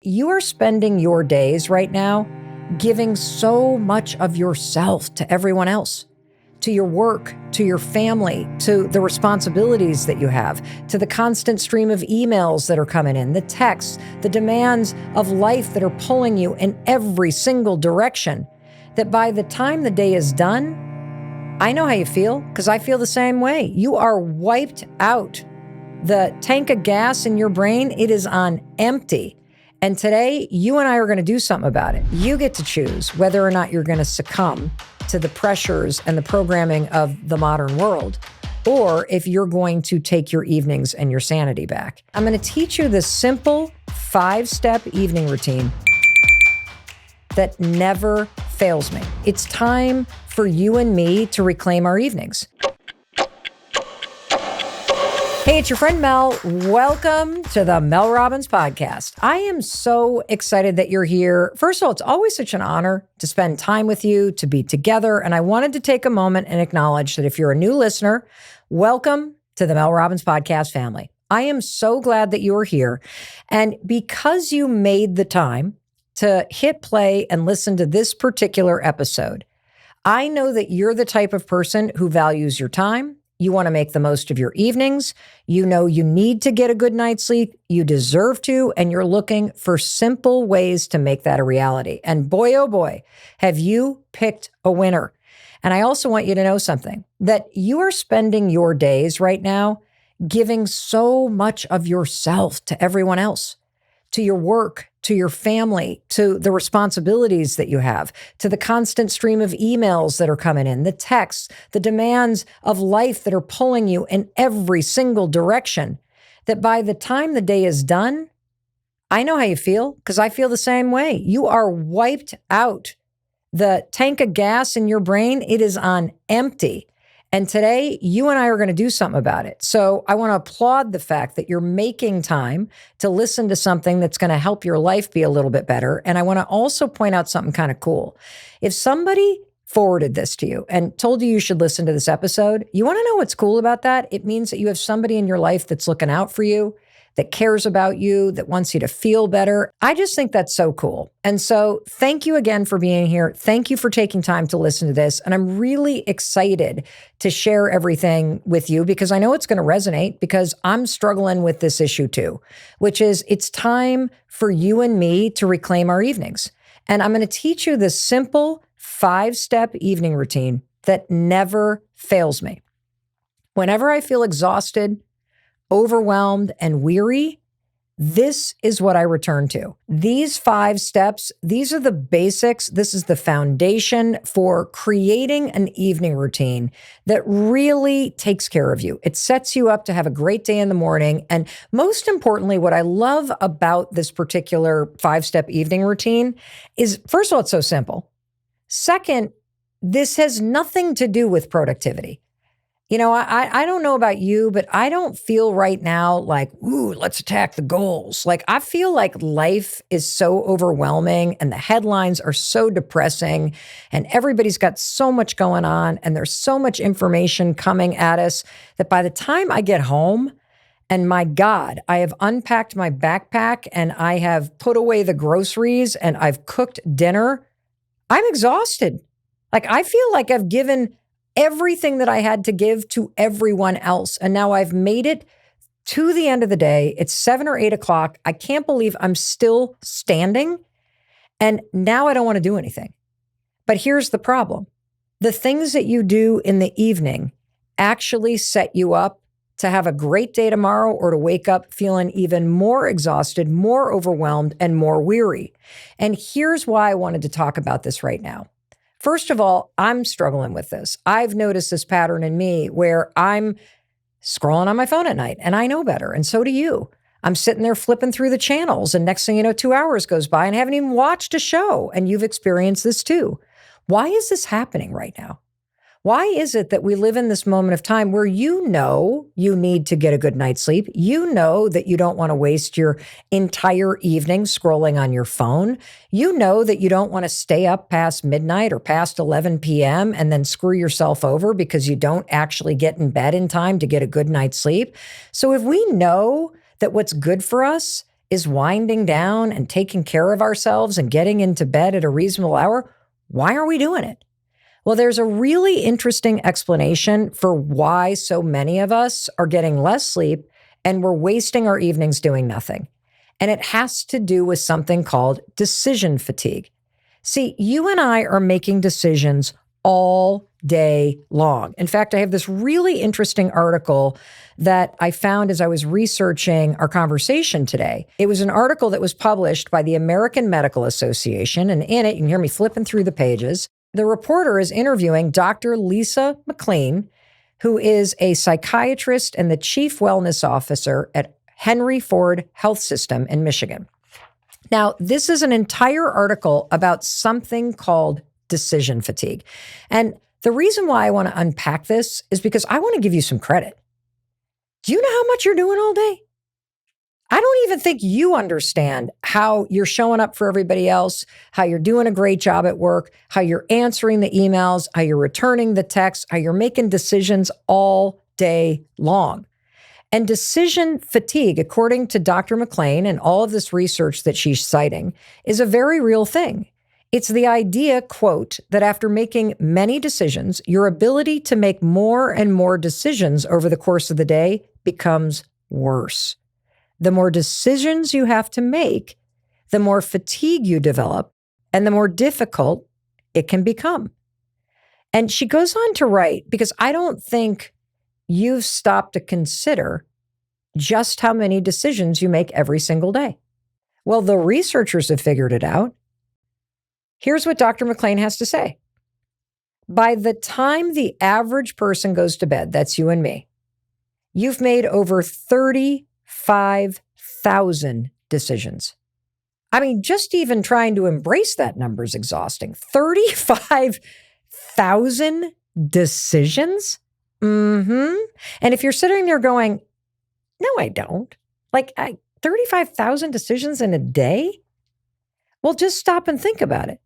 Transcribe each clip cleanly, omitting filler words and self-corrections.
You are spending your days right now giving so much of yourself to everyone else, to your work, to your family, to the responsibilities that you have, to the constant stream of emails that are coming in, the texts, the demands of life that are pulling you in every single direction, that by the time the day is done, I know how you feel because I feel the same way. You are wiped out. The tank of gas in your brain, it is on empty. And today, you and I are going to do something about it. You get to choose whether or not you're going to succumb to the pressures and the programming of the modern world, or if you're going to take your evenings and your sanity back. I'm going to teach you this simple 5-step evening routine that never fails me. It's time for you and me to reclaim our evenings. Hey, it's your friend Mel. Welcome to the Mel Robbins podcast. I am so excited that you're here. First of all, it's always such an honor to spend time with you, to be together. And I wanted to take a moment and acknowledge that if you're a new listener, welcome to the Mel Robbins podcast family. I am so glad that you are here. And because you made the time to hit play and listen to this particular episode, I know that you're the type of person who values your time. You want to make the most of your evenings. You know you need to get a good night's sleep. You deserve to, and you're looking for simple ways to make that a reality. And boy, oh boy, have you picked a winner. And I also want you to know something, that you are spending your days right now giving so much of yourself to everyone else, to your work, to your family, to the responsibilities that you have, to the constant stream of emails that are coming in, the texts, the demands of life that are pulling you in every single direction, that by the time the day is done, I know how you feel because I feel the same way. You are wiped out. The tank of gas in your brain, it is on empty. And today, you and I are going to do something about it. So I want to applaud the fact that you're making time to listen to something that's going to help your life be a little bit better. And I want to also point out something kind of cool. If somebody forwarded this to you and told you should listen to this episode, you want to know what's cool about that? It means that you have somebody in your life that's looking out for you, that cares about you, that wants you to feel better. I just think that's so cool. And so thank you again for being here. Thank you for taking time to listen to this. And I'm really excited to share everything with you because I know it's going to resonate because I'm struggling with this issue too, which is it's time for you and me to reclaim our evenings. And I'm going to teach you this simple 5-step evening routine that never fails me. Whenever I feel exhausted, overwhelmed, and weary, this is what I return to. These 5 steps, these are the basics. This is the foundation for creating an evening routine that really takes care of you. It sets you up to have a great day in the morning. And most importantly, what I love about this particular 5-step evening routine is, first of all, it's so simple. Second, this has nothing to do with productivity. You know, I don't know about you, but I don't feel right now like, ooh, let's attack the goals. Like, I feel like life is so overwhelming and the headlines are so depressing and everybody's got so much going on and there's so much information coming at us that by the time I get home, and my God, I have unpacked my backpack and I have put away the groceries and I've cooked dinner, I'm exhausted. Like, I feel like I've given everything that I had to give to everyone else. And now I've made it to the end of the day. It's 7 or 8 o'clock. I can't believe I'm still standing. And now I don't want to do anything. But here's the problem. The things that you do in the evening actually set you up to have a great day tomorrow or to wake up feeling even more exhausted, more overwhelmed, and more weary. And here's why I wanted to talk about this right now. First of all, I'm struggling with this. I've noticed this pattern in me where I'm scrolling on my phone at night and I know better. And so do you. I'm sitting there flipping through the channels and next thing you know, 2 hours goes by and I haven't even watched a show. And you've experienced this too. Why is this happening right now? Why is it that we live in this moment of time where you know you need to get a good night's sleep? You know that you don't want to waste your entire evening scrolling on your phone. You know that you don't want to stay up past midnight or past 11 p.m. and then screw yourself over because you don't actually get in bed in time to get a good night's sleep. So if we know that what's good for us is winding down and taking care of ourselves and getting into bed at a reasonable hour, why are we doing it? Well, there's a really interesting explanation for why so many of us are getting less sleep and we're wasting our evenings doing nothing. And it has to do with something called decision fatigue. See, you and I are making decisions all day long. In fact, I have this really interesting article that I found as I was researching our conversation today. It was an article that was published by the American Medical Association, and in it, you can hear me flipping through the pages. The reporter is interviewing Dr. Lisa McLean, who is a psychiatrist and the chief wellness officer at Henry Ford Health System in Michigan. Now, this is an entire article about something called decision fatigue. And the reason why I want to unpack this is because I want to give you some credit. Do you know how much you're doing all day? I don't even think you understand how you're showing up for everybody else, how you're doing a great job at work, how you're answering the emails, how you're returning the texts, how you're making decisions all day long. And decision fatigue, according to Dr. McLean and all of this research that she's citing, is a very real thing. It's the idea, quote, that after making many decisions, your ability to make more and more decisions over the course of the day becomes worse. The more decisions you have to make, the more fatigue you develop, and the more difficult it can become. And she goes on to write, because I don't think you've stopped to consider just how many decisions you make every single day. Well, the researchers have figured it out. Here's what Dr. McLean has to say. By the time the average person goes to bed, that's you and me, you've made over 35,000 decisions. I mean, just even trying to embrace that number is exhausting. 35,000 decisions? And if you're sitting there going, no, I don't. 35,000 decisions in a day? Well, just stop and think about it.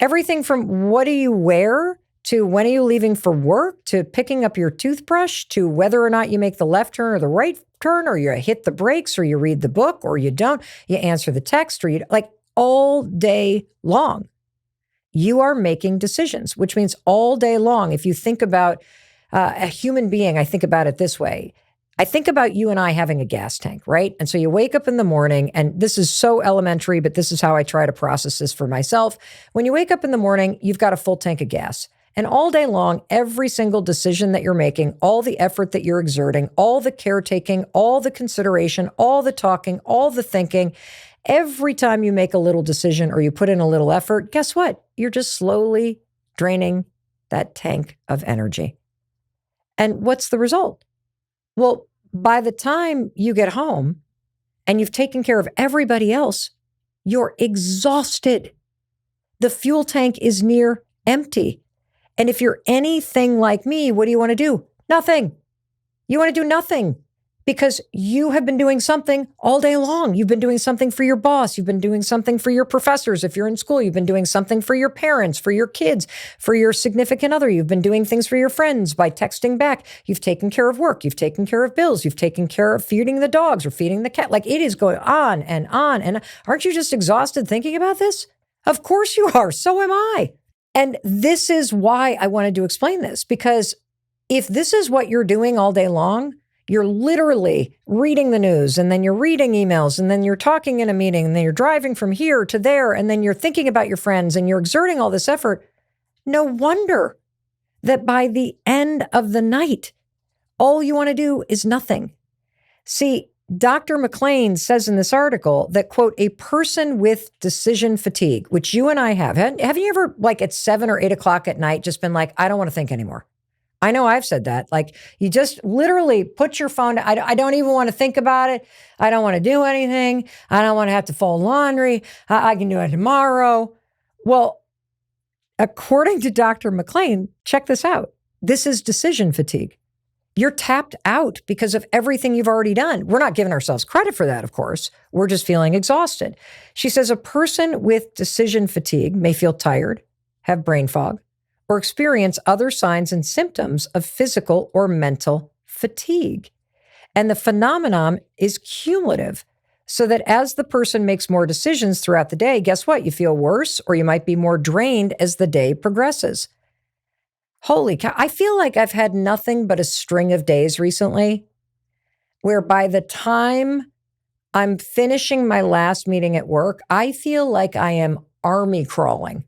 Everything from what do you wear to when are you leaving for work to picking up your toothbrush to whether or not you make the left turn or the right turn or you hit the brakes or you read the book or you don't, you answer the text or you all day long. You are making decisions, which means all day long. If you think about a human being, I think about it this way. I think about you and I having a gas tank, right? And so you wake up in the morning, and this is so elementary, but this is how I try to process this for myself. When you wake up in the morning, you've got a full tank of gas. And all day long, every single decision that you're making, all the effort that you're exerting, all the caretaking, all the consideration, all the talking, all the thinking, every time you make a little decision or you put in a little effort, guess what? You're just slowly draining that tank of energy. And what's the result? Well, by the time you get home and you've taken care of everybody else, you're exhausted. The fuel tank is near empty. And if you're anything like me, what do you want to do? Nothing. You want to do nothing because you have been doing something all day long. You've been doing something for your boss. You've been doing something for your professors. If you're in school, you've been doing something for your parents, for your kids, for your significant other. You've been doing things for your friends by texting back. You've taken care of work. You've taken care of bills. You've taken care of feeding the dogs or feeding the cat. It is going on and on. And aren't you just exhausted thinking about this? Of course you are. So am I. And this is why I wanted to explain this, because if this is what you're doing all day long, you're literally reading the news and then you're reading emails and then you're talking in a meeting and then you're driving from here to there and then you're thinking about your friends and you're exerting all this effort. No wonder that by the end of the night, all you want to do is nothing. See, Dr. McLean says in this article that, quote, a person with decision fatigue, which you and I have. Have you ever, at 7 or 8 o'clock at night, just been like, I don't want to think anymore? I know I've said that. You just literally put your phone down. I don't even want to think about it. I don't want to do anything. I don't want to have to fold laundry. I can do it tomorrow. Well, according to Dr. McLean, check this out. This is decision fatigue. You're tapped out because of everything you've already done. We're not giving ourselves credit for that, of course. We're just feeling exhausted. She says a person with decision fatigue may feel tired, have brain fog, or experience other signs and symptoms of physical or mental fatigue. And the phenomenon is cumulative. So that as the person makes more decisions throughout the day, guess what? You feel worse, or you might be more drained as the day progresses. Holy cow. I feel like I've had nothing but a string of days recently where by the time I'm finishing my last meeting at work, I feel like I am army crawling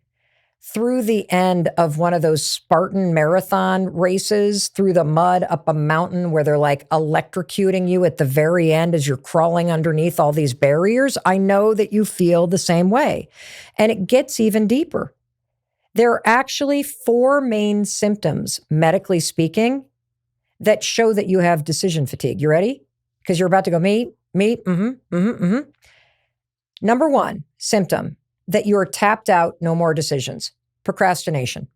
through the end of one of those Spartan marathon races through the mud up a mountain where they're like electrocuting you at the very end as you're crawling underneath all these barriers. I know that you feel the same way. And it gets even deeper. There are actually 4 main symptoms, medically speaking, that show that you have decision fatigue. You ready? Because you're about to go, me. Number 1 symptom, that you are tapped out, no more decisions. Procrastination.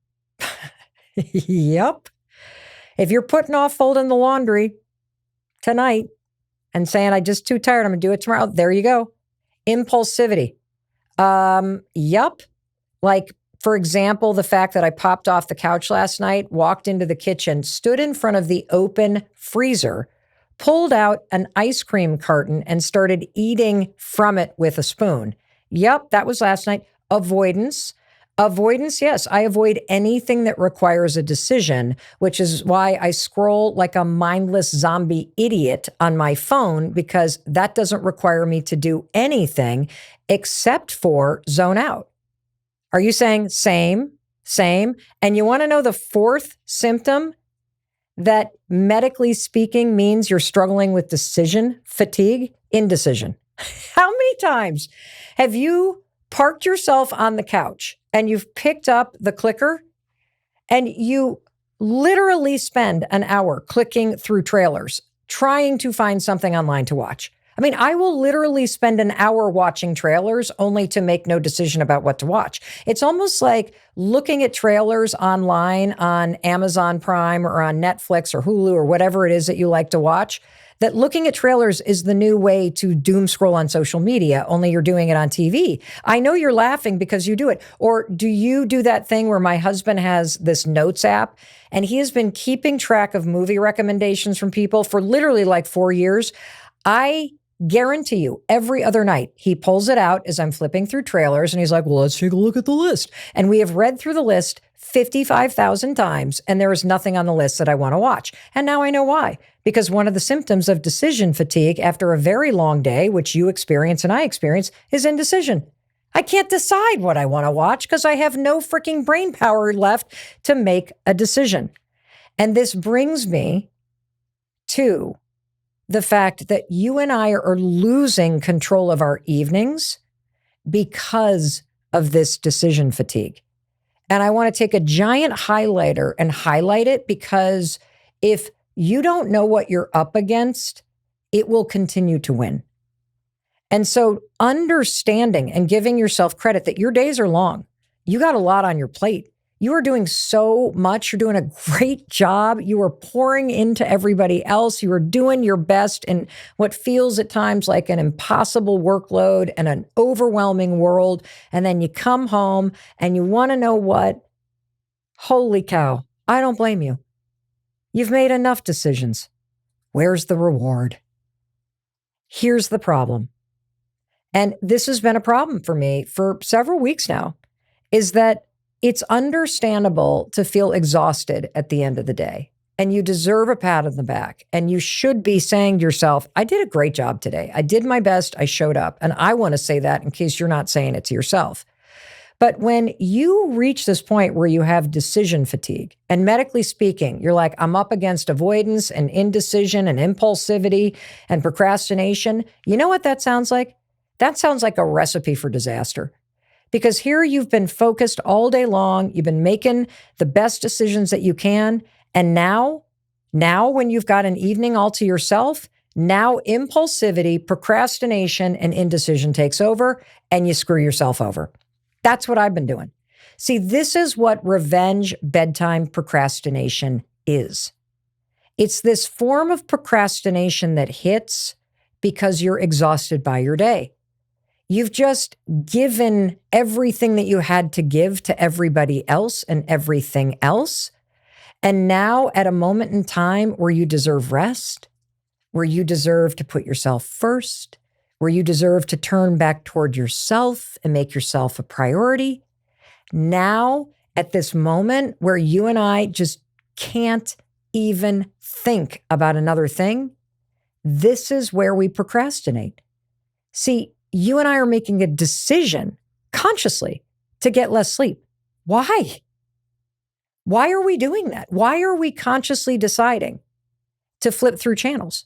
Yep. If you're putting off folding the laundry tonight and saying, I'm just too tired, I'm going to do it tomorrow, there you go. Impulsivity. Yep. Like, for example, the fact that I popped off the couch last night, walked into the kitchen, stood in front of the open freezer, pulled out an ice cream carton and started eating from it with a spoon. Yep, that was last night. Avoidance, yes. I avoid anything that requires a decision, which is why I scroll like a mindless zombie idiot on my phone, because that doesn't require me to do anything except for zone out. Are you saying same? And you want to know the 4th symptom that medically speaking means you're struggling with decision fatigue? Indecision. How many times have you parked yourself on the couch and you've picked up the clicker and you literally spend an hour clicking through trailers, trying to find something online to watch? I mean, I will literally spend an hour watching trailers only to make no decision about what to watch. It's almost like looking at trailers online on Amazon Prime or on Netflix or Hulu or whatever it is that you like to watch, that looking at trailers is the new way to doom scroll on social media, only you're doing it on TV. I know you're laughing because you do it. Or do you do that thing where my husband has this notes app and he has been keeping track of movie recommendations from people for literally like 4 years? I guarantee you, every other night, he pulls it out as I'm flipping through trailers and he's like, well, let's take a look at the list. And we have read through the list 55,000 times and there is nothing on the list that I want to watch. And now I know why. Because one of the symptoms of decision fatigue after a very long day, which you experience and I experience, is indecision. I can't decide what I want to watch because I have no freaking brain power left to make a decision. And this brings me to the fact that you and I are losing control of our evenings because of this decision fatigue. And I want to take a giant highlighter and highlight it, because if you don't know what you're up against, it will continue to win. And so understanding and giving yourself credit that your days are long. You got a lot on your plate. You are doing so much. You're doing a great job. You are pouring into everybody else. You are doing your best in what feels at times like an impossible workload and an overwhelming world. And then you come home and you want to know what? Holy cow. I don't blame you. You've made enough decisions. Where's the reward? Here's the problem. And this has been a problem for me for several weeks now, is that it's understandable to feel exhausted at the end of the day, and you deserve a pat on the back, and you should be saying to yourself, I did a great job today. I did my best. I showed up. And I want to say that in case you're not saying it to yourself. But when you reach this point where you have decision fatigue, and medically speaking, you're like, I'm up against avoidance and indecision and impulsivity and procrastination, you know what that sounds like? That sounds like a recipe for disaster. Because here you've been focused all day long, you've been making the best decisions that you can, and now when you've got an evening all to yourself, now impulsivity, procrastination, and indecision takes over, and you screw yourself over. That's what I've been doing. See, this is what revenge bedtime procrastination is. It's this form of procrastination that hits because you're exhausted by your day. You've just given everything that you had to give to everybody else and everything else. And now at a moment in time where you deserve rest, where you deserve to put yourself first, where you deserve to turn back toward yourself and make yourself a priority. Now, at this moment where you and I just can't even think about another thing, this is where we procrastinate. See, you and I are making a decision consciously to get less sleep. Why? Why are we doing that? Why are we consciously deciding to flip through channels?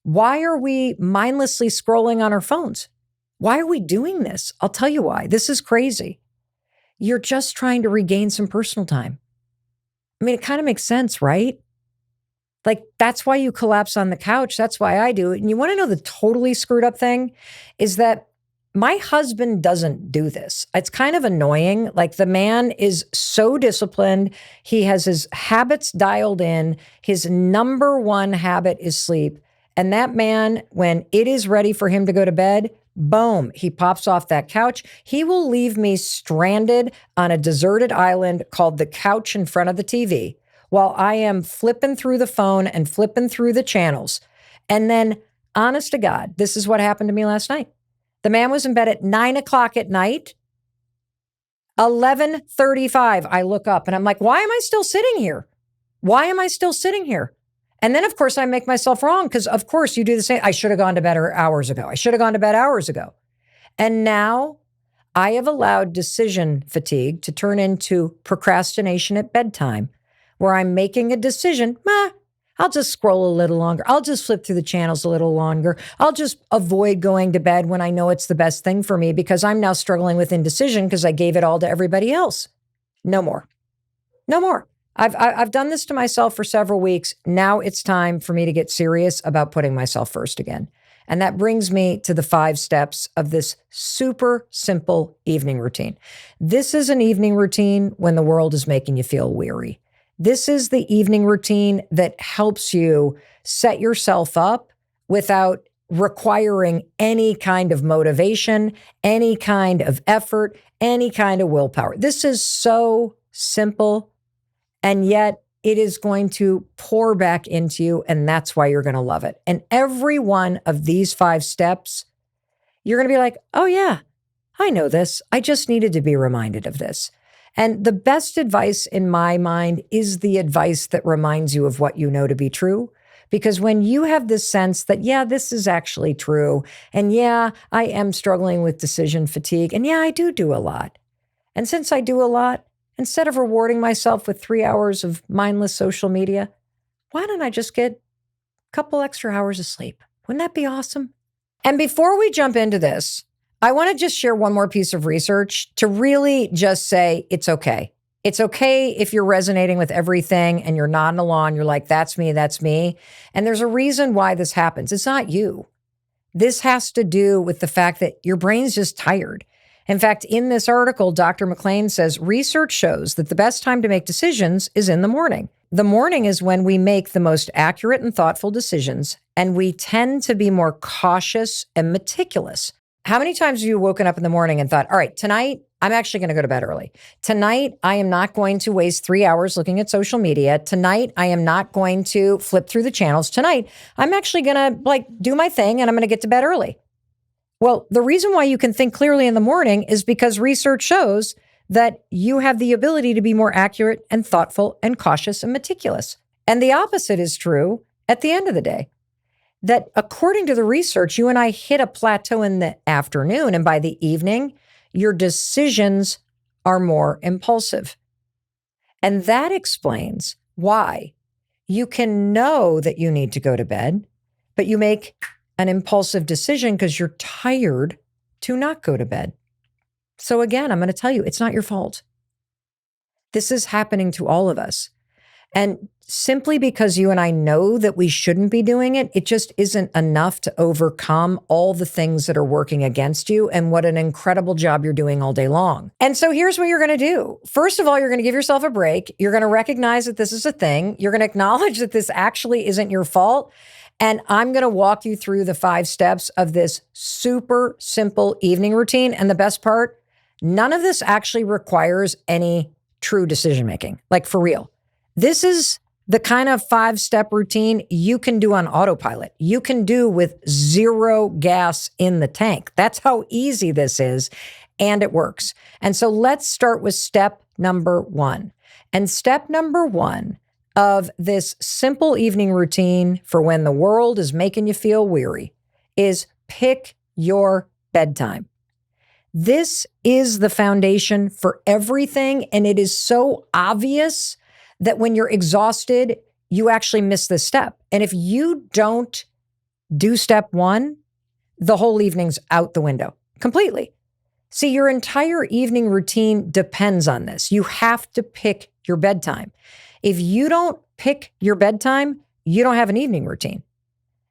Why are we mindlessly scrolling on our phones? Why are we doing this? I'll tell you why. This is crazy. You're just trying to regain some personal time. I mean, it kind of makes sense, right? Like, that's why you collapse on the couch. That's why I do it. And you want to know the totally screwed up thing is that my husband doesn't do this. It's kind of annoying. Like, the man is so disciplined. He has his habits dialed in. His number one habit is sleep. And that man, when it is ready for him to go to bed, boom, he pops off that couch. He will leave me stranded on a deserted island called the couch in front of the TV while I am flipping through the phone and flipping through the channels. And then, honest to God, this is what happened to me last night. The man was in bed at 9 o'clock at night. 11:35, I look up and I'm like, why am I still sitting here? Why am I still sitting here? And then, of course, I make myself wrong because, of course, you do the same. I should have gone to bed hours ago. I should have gone to bed hours ago. And now I have allowed decision fatigue to turn into procrastination at bedtime, where I'm making a decision. I'll just scroll a little longer. I'll just flip through the channels a little longer. I'll just avoid going to bed when I know it's the best thing for me because I'm now struggling with indecision because I gave it all to everybody else. No more. No more. I've done this to myself for several weeks. Now it's time for me to get serious about putting myself first again. And that brings me to the 5 steps of this super simple evening routine. This is an evening routine when the world is making you feel weary. This is the evening routine that helps you set yourself up without requiring any kind of motivation, any kind of effort, any kind of willpower. This is so simple, and yet it is going to pour back into you, and that's why you're going to love it. And every one of these 5 steps, you're going to be like, oh yeah, I know this. I just needed to be reminded of this. And the best advice in my mind is the advice that reminds you of what you know to be true. Because when you have this sense that, yeah, this is actually true, and yeah, I am struggling with decision fatigue, and yeah, I do a lot. And since I do a lot, instead of rewarding myself with 3 hours of mindless social media, why don't I just get a couple extra hours of sleep? Wouldn't that be awesome? And before we jump into this, I want to just share one more piece of research to really just say it's okay. It's okay if you're resonating with everything and you're nodding along. You're like, that's me, that's me. And there's a reason why this happens. It's not you. This has to do with the fact that your brain's just tired. In fact, in this article, Dr. McLean says research shows that the best time to make decisions is in the morning. The morning is when we make the most accurate and thoughtful decisions, and we tend to be more cautious and meticulous. How many times have you woken up in the morning and thought, all right, tonight, I'm actually going to go to bed early. Tonight, I am not going to waste 3 hours looking at social media. Tonight, I am not going to flip through the channels. Tonight, I'm actually going to do my thing and I'm going to get to bed early. Well, the reason why you can think clearly in the morning is because research shows that you have the ability to be more accurate and thoughtful and cautious and meticulous. And the opposite is true at the end of the day. That according to the research, you and I hit a plateau in the afternoon, and by the evening, your decisions are more impulsive. And that explains why you can know that you need to go to bed, but you make an impulsive decision because you're tired to not go to bed. So again, I'm going to tell you, it's not your fault. This is happening to all of us. And simply because you and I know that we shouldn't be doing it, it just isn't enough to overcome all the things that are working against you and what an incredible job you're doing all day long. And so here's what you're going to do. First of all, you're going to give yourself a break. You're going to recognize that this is a thing. You're going to acknowledge that this actually isn't your fault. And I'm going to walk you through the 5 steps of this super simple evening routine. And the best part, none of this actually requires any true decision making, like for real. This is The kind of 5-step routine you can do on autopilot. You can do with zero gas in the tank. That's how easy this is, and it works. And so let's start with step number 1. And step number 1 of this simple evening routine for when the world is making you feel weary is pick your bedtime. This is the foundation for everything, and it is so obvious that when you're exhausted, you actually miss this step. And if you don't do step 1, the whole evening's out the window completely. See, your entire evening routine depends on this. You have to pick your bedtime. If you don't pick your bedtime, you don't have an evening routine.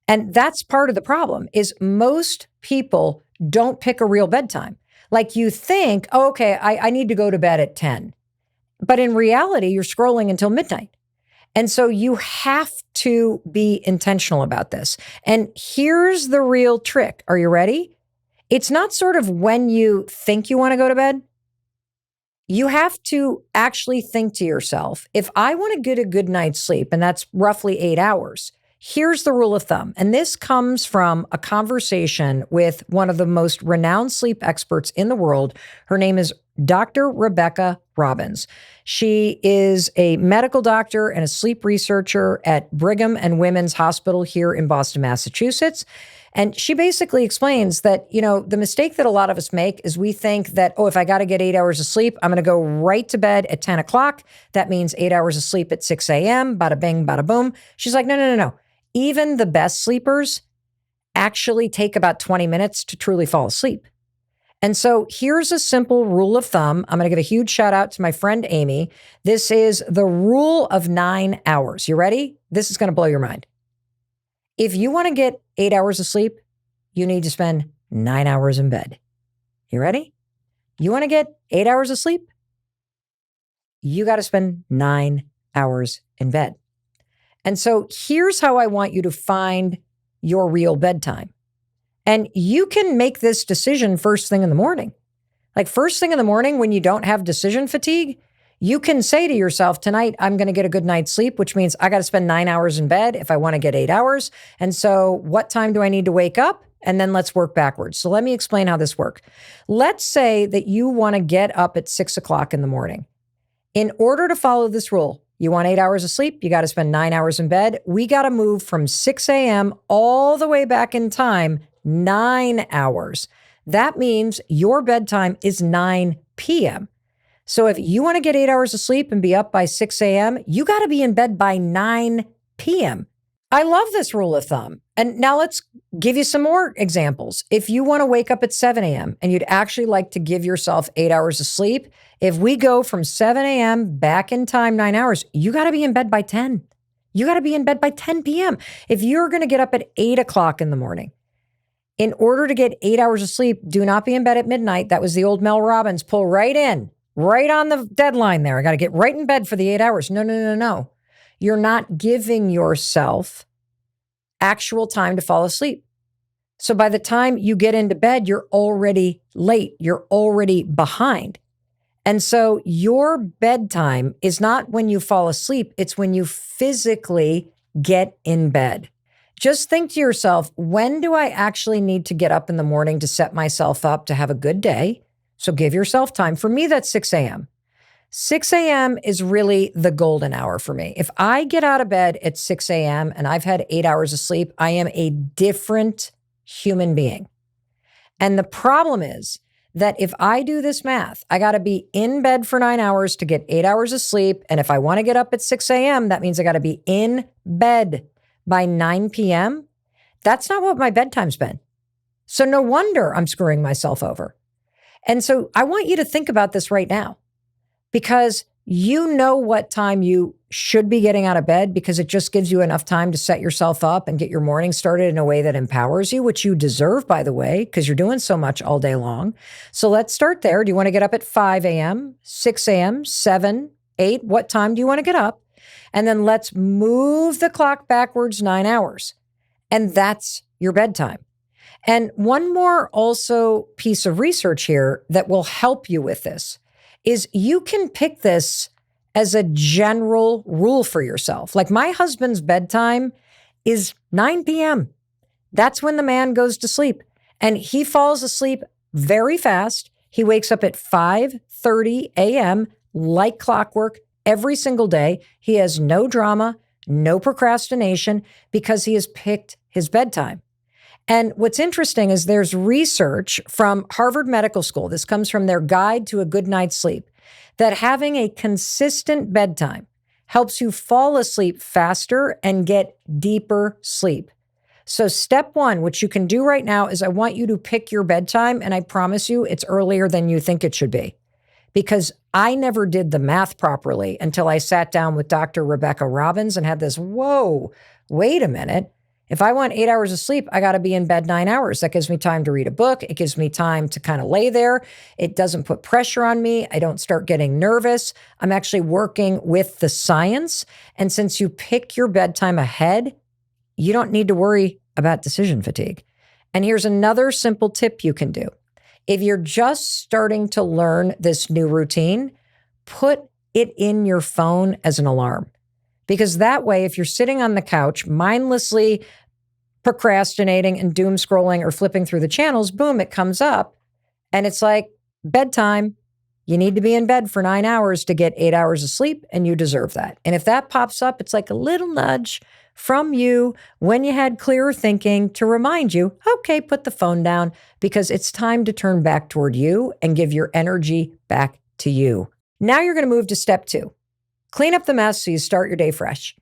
And that's part of the problem is most people don't pick a real bedtime. Like you think, oh, okay, I need to go to bed at 10. But in reality, you're scrolling until midnight. And so you have to be intentional about this. And here's the real trick. Are you ready? It's not sort of when you think you want to go to bed. You have to actually think to yourself, if I want to get a good night's sleep, and that's roughly 8 hours, here's the rule of thumb. And this comes from a conversation with one of the most renowned sleep experts in the world. Her name is Dr. Rebecca Robbins. She is a medical doctor and a sleep researcher at Brigham and Women's Hospital here in Boston, Massachusetts. And she basically explains that, the mistake that a lot of us make is we think that, if I got to get 8 hours of sleep, I'm going to go right to bed at 10 o'clock. That means 8 hours of sleep at 6 a.m., bada bing, bada boom. She's like, no. Even the best sleepers actually take about 20 minutes to truly fall asleep. And so here's a simple rule of thumb. I'm going to give a huge shout out to my friend Amy. This is the rule of 9 hours. You ready? This is going to blow your mind. If you want to get 8 hours of sleep, you need to spend 9 hours in bed. You ready? You want to get 8 hours of sleep? You got to spend 9 hours in bed. And so here's how I want you to find your real bedtime. And you can make this decision first thing in the morning. Like first thing in the morning when you don't have decision fatigue, you can say to yourself, tonight, I'm going to get a good night's sleep, which means I got to spend 9 hours in bed if I want to get 8 hours. And so what time do I need to wake up? And then let's work backwards. So let me explain how this works. Let's say that you want to get up at 6 o'clock in the morning. In order to follow this rule, you want 8 hours of sleep, you got to spend 9 hours in bed. We got to move from 6 a.m. all the way back in time, 9 hours. That means your bedtime is 9 p.m. So if you want to get 8 hours of sleep and be up by 6 a.m., you got to be in bed by 9 p.m. I love this rule of thumb. And now let's give you some more examples. If you want to wake up at 7 a.m. and you'd actually like to give yourself 8 hours of sleep, if we go from 7 a.m. back in time 9 hours, you got to be in bed by 10. You got to be in bed by 10 p.m. If you're going to get up at 8 o'clock in the morning, in order to get 8 hours of sleep, do not be in bed at midnight. That was the old Mel Robbins. Pull right in, right on the deadline there. I got to get right in bed for the 8 hours. No. You're not giving yourself actual time to fall asleep. So by the time you get into bed, you're already late. You're already behind. And so your bedtime is not when you fall asleep. It's when you physically get in bed. Just think to yourself, when do I actually need to get up in the morning to set myself up to have a good day? So give yourself time. For me, that's 6 a.m. 6 a.m. is really the golden hour for me. If I get out of bed at 6 a.m. and I've had 8 hours of sleep, I am a different human being. And the problem is that if I do this math, I got to be in bed for 9 hours to get 8 hours of sleep. And if I want to get up at 6 a.m., that means I got to be in bed by 9 p.m. That's not what my bedtime's been. So no wonder I'm screwing myself over. And so I want you to think about this right now, because you know what time you should be getting out of bed, because it just gives you enough time to set yourself up and get your morning started in a way that empowers you, which you deserve, by the way, because you're doing so much all day long. So let's start there. Do you want to get up at 5 a.m., 6 a.m., 7, 8? What time do you want to get up? And then let's move the clock backwards 9 hours. And that's your bedtime. And one more also piece of research here that will help you with this is you can pick this as a general rule for yourself. Like my husband's bedtime is 9 p.m. That's when the man goes to sleep. And he falls asleep very fast. He wakes up at 5:30 a.m. like clockwork every single day. He has no drama, no procrastination because he has picked his bedtime. And what's interesting is there's research from Harvard Medical School. This comes from their Guide to a Good Night's Sleep, that having a consistent bedtime helps you fall asleep faster and get deeper sleep. So step one, which you can do right now, is I want you to pick your bedtime. And I promise you it's earlier than you think it should be. Because I never did the math properly until I sat down with Dr. Rebecca Robbins and had this, whoa, wait a minute. If I want 8 hours of sleep, I got to be in bed 9 hours. That gives me time to read a book. It gives me time to kind of lay there. It doesn't put pressure on me. I don't start getting nervous. I'm actually working with the science. And since you pick your bedtime ahead, you don't need to worry about decision fatigue. And here's another simple tip you can do. If you're just starting to learn this new routine, put it in your phone as an alarm. Because that way, if you're sitting on the couch, mindlessly procrastinating and doom scrolling or flipping through the channels, boom, it comes up and it's like bedtime. You need to be in bed for 9 hours to get 8 hours of sleep, and you deserve that. And if that pops up, it's like a little nudge from you when you had clearer thinking to remind you, okay, put the phone down because it's time to turn back toward you and give your energy back to you. Now you're going to move to step 2. Clean up the mess so you start your day fresh.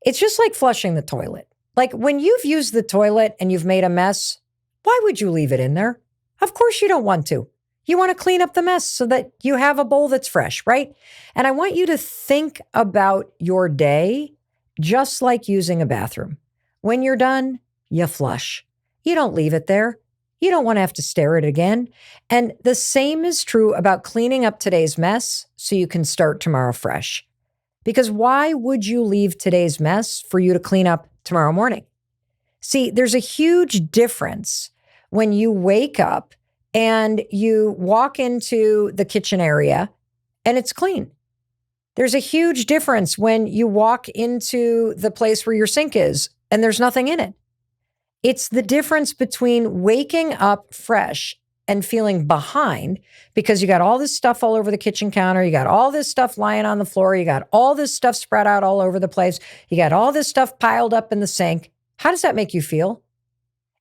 It's just like flushing the toilet. Like when you've used the toilet and you've made a mess, why would you leave it in there? Of course you don't want to. You want to clean up the mess so that you have a bowl that's fresh, right? And I want you to think about your day just like using a bathroom. When you're done, you flush. You don't leave it there. You don't want to have to stare at it again. And the same is true about cleaning up today's mess so you can start tomorrow fresh. Because why would you leave today's mess for you to clean up tomorrow morning? See, there's a huge difference when you wake up and you walk into the kitchen area and it's clean. There's a huge difference when you walk into the place where your sink is and there's nothing in it. It's the difference between waking up fresh and feeling behind because you got all this stuff all over the kitchen counter. You got all this stuff lying on the floor. You got all this stuff spread out all over the place. You got all this stuff piled up in the sink. How does that make you feel?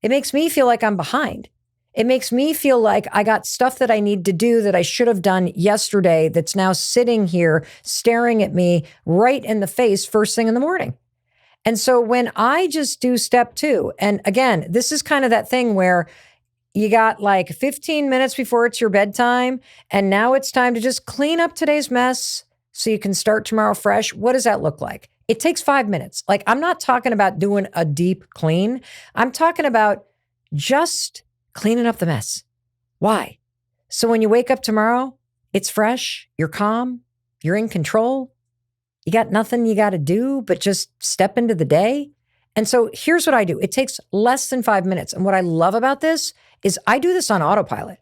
It makes me feel like I'm behind. It makes me feel like I got stuff that I need to do that I should have done yesterday that's now sitting here staring at me right in the face first thing in the morning. And so when I just do step 2, and again, this is kind of that thing where you got like 15 minutes before it's your bedtime, and now it's time to just clean up today's mess so you can start tomorrow fresh. What does that look like? It takes 5 minutes. Like I'm not talking about doing a deep clean. I'm talking about just cleaning up the mess. Why? So when you wake up tomorrow, it's fresh, you're calm, you're in control. You got nothing you got to do but just step into the day. And so here's what I do. It takes less than 5 minutes. And what I love about this is I do this on autopilot.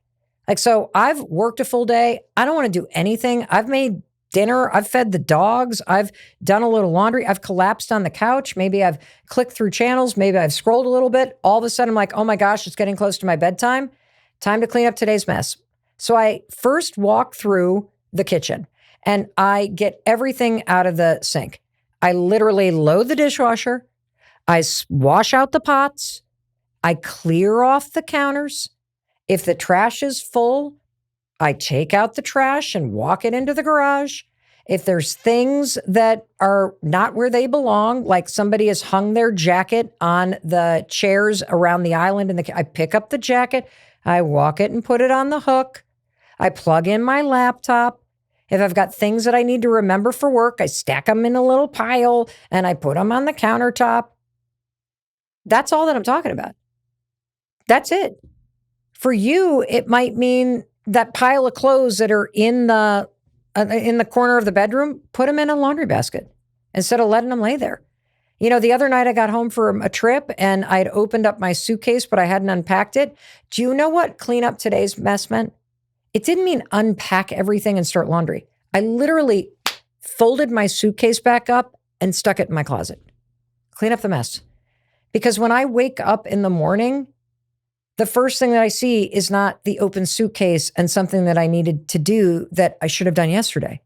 Like, so I've worked a full day. I don't want to do anything. I've made dinner. I've fed the dogs. I've done a little laundry. I've collapsed on the couch. Maybe I've clicked through channels. Maybe I've scrolled a little bit. All of a sudden, I'm like, oh my gosh, it's getting close to my bedtime. Time to clean up today's mess. So I first walk through the kitchen and I get everything out of the sink. I literally load the dishwasher. I wash out the pots. I clear off the counters. If the trash is full, I take out the trash and walk it into the garage. If there's things that are not where they belong, like somebody has hung their jacket on the chairs around the island, I pick up the jacket, I walk it and put it on the hook. I plug in my laptop. If I've got things that I need to remember for work, I stack them in a little pile and I put them on the countertop. That's all that I'm talking about. That's it. For you, it might mean that pile of clothes that are in the corner of the bedroom, put them in a laundry basket instead of letting them lay there. You know, the other night I got home from a trip and I'd opened up my suitcase, but I hadn't unpacked it. Do you know what clean up today's mess meant? It didn't mean unpack everything and start laundry. I literally folded my suitcase back up, and stuck it in my closet. Clean up the mess. Because when I wake up in the morning, the first thing that I see is not the open suitcase and something that I needed to do that I should have done yesterday.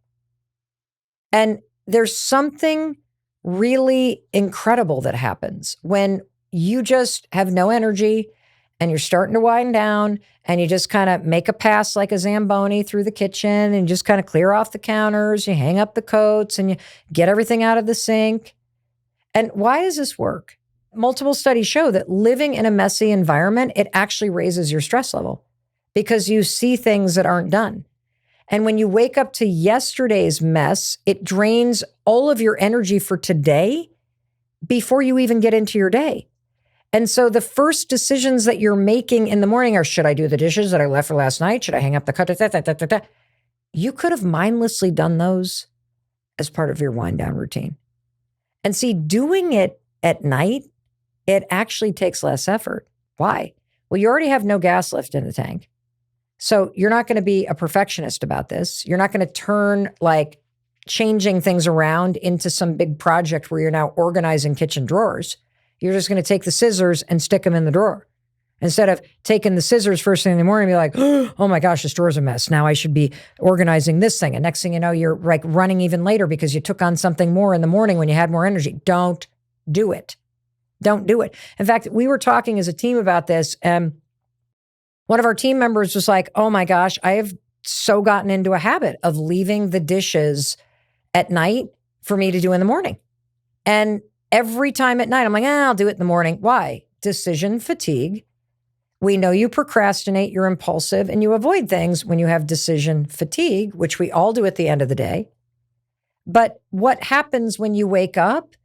And there's something really incredible that happens when you just have no energy and you're starting to wind down and you just kind of make a pass like a Zamboni through the kitchen and just kind of clear off the counters, you hang up the coats and you get everything out of the sink. And why does this work? Multiple studies show that living in a messy environment, it actually raises your stress level because you see things that aren't done. And when you wake up to yesterday's mess, it drains all of your energy for today before you even get into your day. And so the first decisions that you're making in the morning are, should I do the dishes that I left for last night? Should I hang up the cut? You could have mindlessly done those as part of your wind down routine. And see, doing it at night, it actually takes less effort. Why? Well, you already have no gas left in the tank. So you're not going to be a perfectionist about this. You're not going to turn like changing things around into some big project where you're now organizing kitchen drawers. You're just going to take the scissors and stick them in the drawer. Instead of taking the scissors first thing in the morning and be like, oh my gosh, this drawer's a mess. Now I should be organizing this thing. And next thing you know, you're like running even later because you took on something more in the morning when you had more energy. Don't do it. Don't do it. In fact, we were talking as a team about this. One of our team members was like, oh my gosh, I have so gotten into a habit of leaving the dishes at night for me to do in the morning. And every time at night, I'm like, I'll do it in the morning. Why? Decision fatigue. We know you procrastinate, you're impulsive, and you avoid things when you have decision fatigue, which we all do at the end of the day. But what happens when you wake up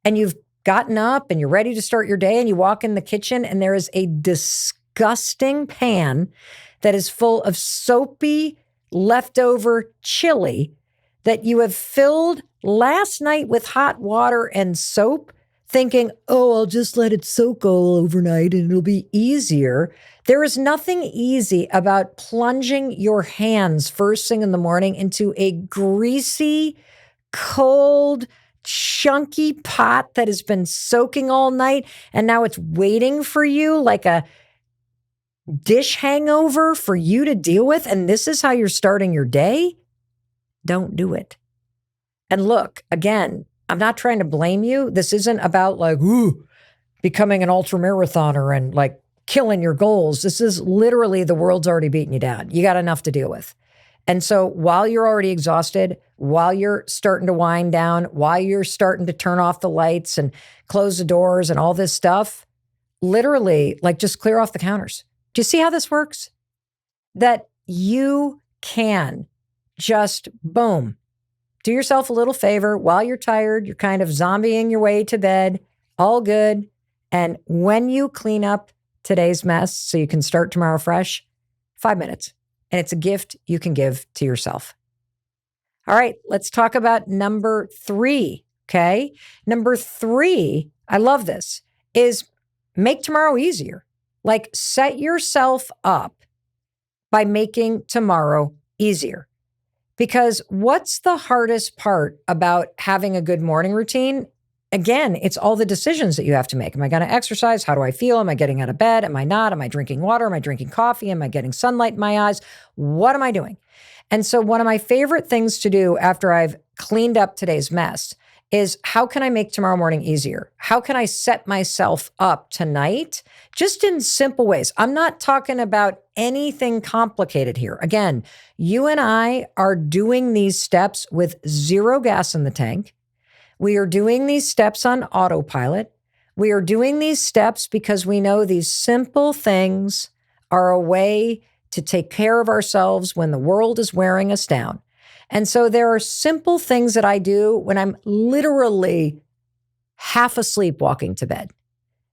and you've gotten up and you're ready to start your day and you walk in the kitchen and there is a disgusting pan that is full of soapy leftover chili that you have filled last night with hot water and soap, thinking, oh, I'll just let it soak all overnight and it'll be easier. There is nothing easy about plunging your hands first thing in the morning into a greasy, cold, chunky pot that has been soaking all night, and now it's waiting for you like a dish hangover for you to deal with, and this is how you're starting your day. Don't do it. And look, again, I'm not trying to blame you. This isn't about like, becoming an ultra marathoner and like killing your goals. This is literally the world's already beating you down. You got enough to deal with. And so while you're already exhausted, while you're starting to wind down, while you're starting to turn off the lights and close the doors and all this stuff, literally like just clear off the counters. Do you see how this works? That you can just boom, do yourself a little favor while you're tired, you're kind of zombieing your way to bed, all good. And when you clean up today's mess so you can start tomorrow fresh, 5 minutes. And it's a gift you can give to yourself. All right, let's talk about number 3, okay? Number 3, I love this, is make tomorrow easier. Like set yourself up by making tomorrow easier. Because what's the hardest part about having a good morning routine? Again, it's all the decisions that you have to make. Am I going to exercise? How do I feel? Am I getting out of bed? Am I not? Am I drinking water? Am I drinking coffee? Am I getting sunlight in my eyes? What am I doing? And so one of my favorite things to do after I've cleaned up today's mess is how can I make tomorrow morning easier? How can I set myself up tonight just in simple ways? I'm not talking about anything complicated here. Again, you and I are doing these steps with 0 gas in the tank. We are doing these steps on autopilot. We are doing these steps because we know these simple things are a way to take care of ourselves when the world is wearing us down. And so there are simple things that I do when I'm literally half asleep walking to bed.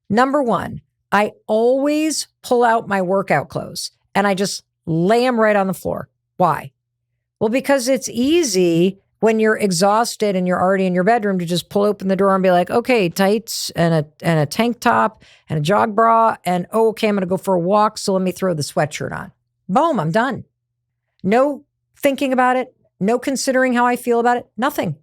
Number 1, I always pull out my workout clothes and I just lay them right on the floor. Why? Well, because it's easy when you're exhausted and you're already in your bedroom to just pull open the door and be like, okay, tights and a tank top and a jog bra. And okay, I'm going to go for a walk. So let me throw the sweatshirt on. Boom, I'm done. No thinking about it. No considering how I feel about it. Nothing.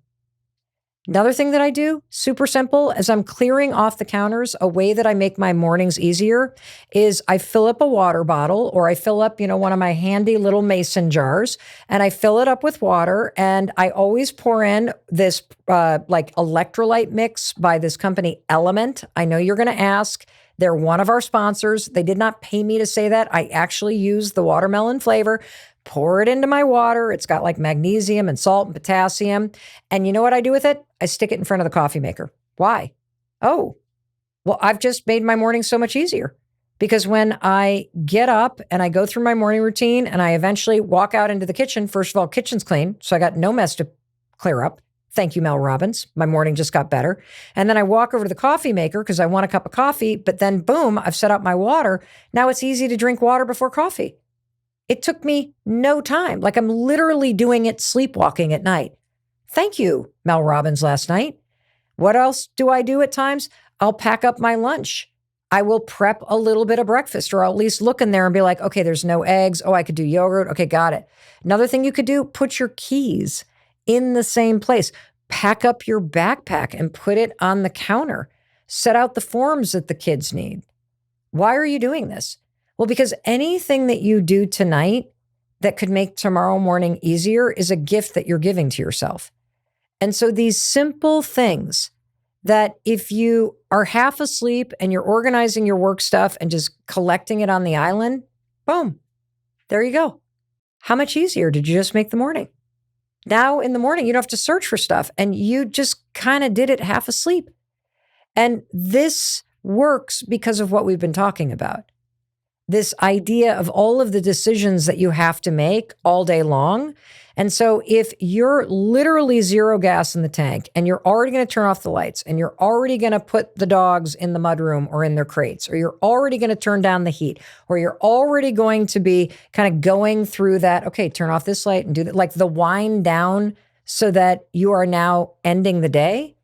Another thing that I do, super simple, as I'm clearing off the counters, a way that I make my mornings easier is I fill up a water bottle or I fill up, one of my handy little mason jars and I fill it up with water. And I always pour in this like electrolyte mix by this company, Element. I know you're going to ask. They're one of our sponsors. They did not pay me to say that. I actually use the watermelon flavor. Pour it into my water. It's got like magnesium and salt and potassium. And you know what I do with it? I stick it in front of the coffee maker. Why? Oh, well, I've just made my morning so much easier because when I get up and I go through my morning routine and I eventually walk out into the kitchen, first of all, kitchen's clean. So I got no mess to clear up. Thank you, Mel Robbins. My morning just got better. And then I walk over to the coffee maker because I want a cup of coffee, but then boom, I've set up my water. Now it's easy to drink water before coffee. It took me no time. Like I'm literally doing it sleepwalking at night. Thank you, Mel Robbins last night. What else do I do at times? I'll pack up my lunch. I will prep a little bit of breakfast, or I'll at least look in there and be like, okay, there's no eggs. Oh, I could do yogurt. Okay, got it. Another thing you could do, put your keys in the same place. Pack up your backpack and put it on the counter. Set out the forms that the kids need. Why are you doing this? Well, because anything that you do tonight that could make tomorrow morning easier is a gift that you're giving to yourself. And so these simple things that if you are half asleep and you're organizing your work stuff and just collecting it on the island, boom, there you go. How much easier did you just make the morning? Now in the morning, you don't have to search for stuff and you just kind of did it half asleep. And this works because of what we've been talking about. This idea of all of the decisions that you have to make all day long. And so if you're literally zero gas in the tank and you're already going to turn off the lights and you're already going to put the dogs in the mudroom or in their crates, or you're already going to turn down the heat, or you're already going to be kind of going through that, okay, turn off this light and do that, like the wind down so that you are now ending the day.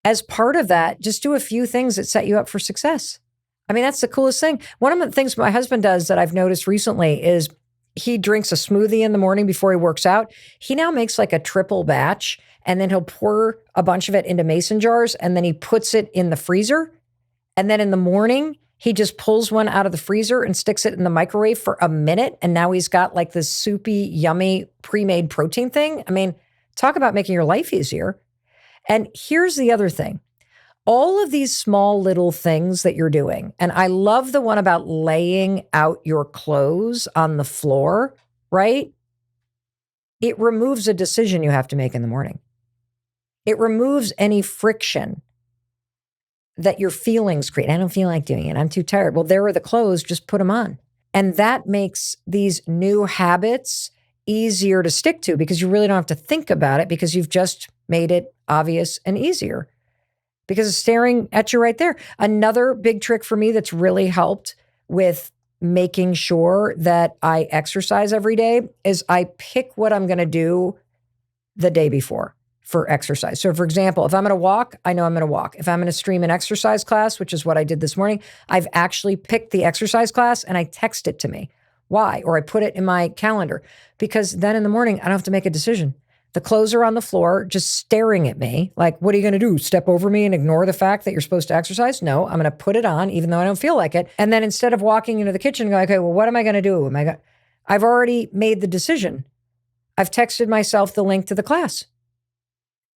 As part of that, just do a few things that set you up for success. I mean, that's the coolest thing. One of the things my husband does that I've noticed recently is he drinks a smoothie in the morning before he works out. He now makes like a triple batch and then he'll pour a bunch of it into mason jars and then he puts it in the freezer. And then in the morning, he just pulls one out of the freezer and sticks it in the microwave for a minute. And now he's got like this soupy, yummy, pre-made protein thing. I mean, talk about making your life easier. And here's the other thing. All of these small little things that you're doing, and I love the one about laying out your clothes on the floor, right? It removes a decision you have to make in the morning. It removes any friction that your feelings create. I don't feel like doing it. I'm too tired. Well, there are the clothes. Just put them on. And that makes these new habits easier to stick to because you really don't have to think about it because you've just made it obvious and easier. Because it's staring at you right there. Another big trick for me that's really helped with making sure that I exercise every day is I pick what I'm going to do the day before for exercise. So for example, if I'm going to walk, I know I'm going to walk. If I'm going to stream an exercise class, which is what I did this morning, I've actually picked the exercise class and I text it to me. Why? Or I put it in my calendar because then in the morning, I don't have to make a decision. The clothes are on the floor, just staring at me. Like, what are you going to do? Step over me and ignore the fact that you're supposed to exercise? No, I'm going to put it on, even though I don't feel like it. And then instead of walking into the kitchen and going, okay, well, what am I going to do? I've already made the decision. I've texted myself the link to the class.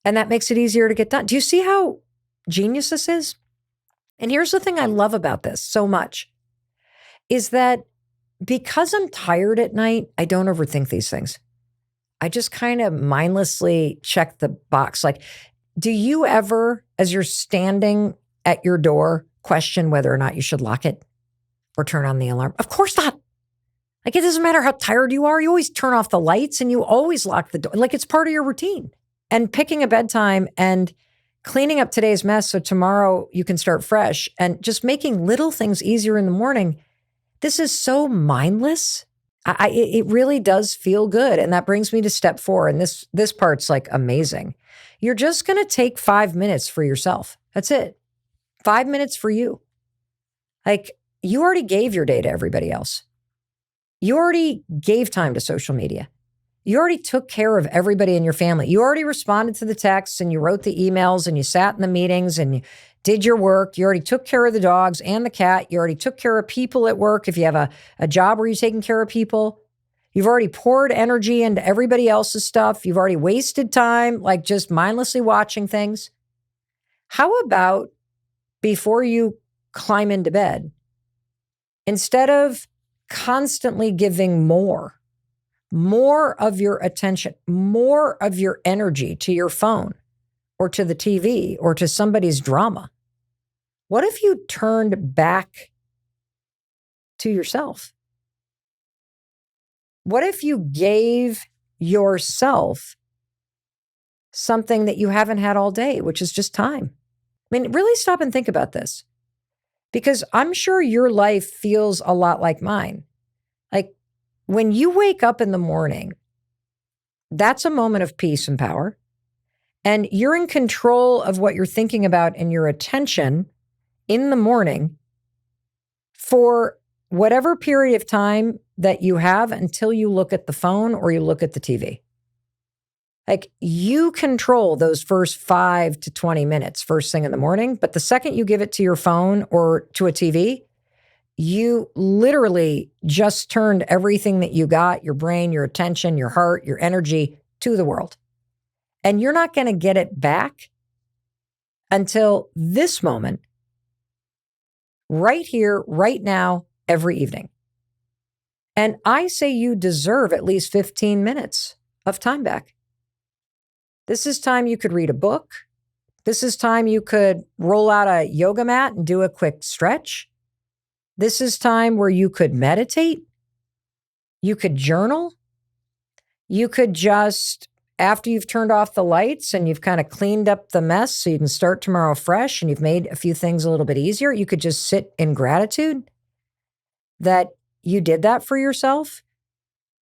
And that makes it easier to get done. Do you see how genius this is? And here's the thing I love about this so much is that because I'm tired at night, I don't overthink these things. I just kind of mindlessly check the box. Like, do you ever, as you're standing at your door, question whether or not you should lock it or turn on the alarm? Of course not. Like, it doesn't matter how tired you are. You always turn off the lights and you always lock the door. Like, it's part of your routine. And picking a bedtime and cleaning up today's mess so tomorrow you can start fresh and just making little things easier in the morning. This is so mindless. It really does feel good. And that brings me to step 4. And this part's like amazing. You're just going to take 5 minutes for yourself. That's it. 5 minutes for you. Like, you already gave your day to everybody else. You already gave time to social media. You already took care of everybody in your family. You already responded to the texts and you wrote the emails and you sat in the meetings and you did your work. You already took care of the dogs and the cat. You already took care of people at work. If you have a job where you're taking care of people, you've already poured energy into everybody else's stuff. You've already wasted time, like just mindlessly watching things. How about before you climb into bed, instead of constantly giving more of your attention, more of your energy to your phone or to the TV or to somebody's drama, what if you turned back to yourself? What if you gave yourself something that you haven't had all day, which is just time? I mean, really stop and think about this, because I'm sure your life feels a lot like mine. Like when you wake up in the morning, that's a moment of peace and power. And you're in control of what you're thinking about and your attention in the morning for whatever period of time that you have until you look at the phone or you look at the TV. Like you control those first 5 to 20 minutes first thing in the morning. But the second you give it to your phone or to a TV, you literally just turned everything that you got, your brain, your attention, your heart, your energy, to the world. And you're not going to get it back until this moment, right here, right now, every evening. And I say you deserve at least 15 minutes of time back. This is time you could read a book. This is time you could roll out a yoga mat and do a quick stretch. This is time where you could meditate. You could journal. You could just, after you've turned off the lights and you've kind of cleaned up the mess so you can start tomorrow fresh and you've made a few things a little bit easier, you could just sit in gratitude that you did that for yourself.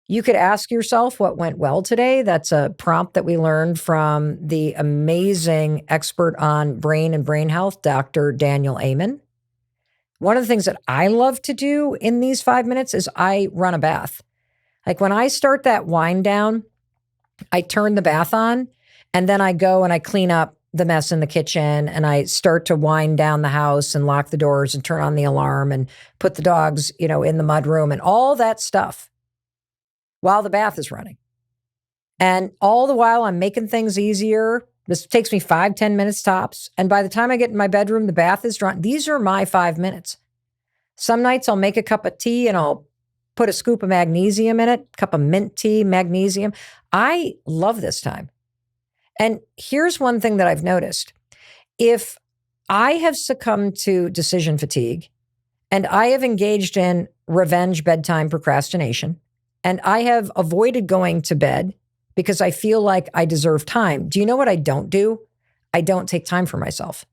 You could ask yourself what went well today. That's a prompt that we learned from the amazing expert on brain and brain health, Dr. Daniel Amen. One of the things that I love to do in these 5 minutes is I run a bath. Like when I start that wind down, I turn the bath on and then I go and I clean up the mess in the kitchen and I start to wind down the house and lock the doors and turn on the alarm and put the dogs, in the mudroom and all that stuff while the bath is running. And all the while I'm making things easier. This takes me 5-10 minutes tops. And by the time I get in my bedroom, the bath is drawn. These are my 5 minutes. Some nights I'll make a cup of tea and I'll put a scoop of magnesium in it, cup of mint tea, magnesium. I love this time. And here's one thing that I've noticed. If I have succumbed to decision fatigue and I have engaged in revenge bedtime procrastination and I have avoided going to bed because I feel like I deserve time, do you know what I don't do? I don't take time for myself.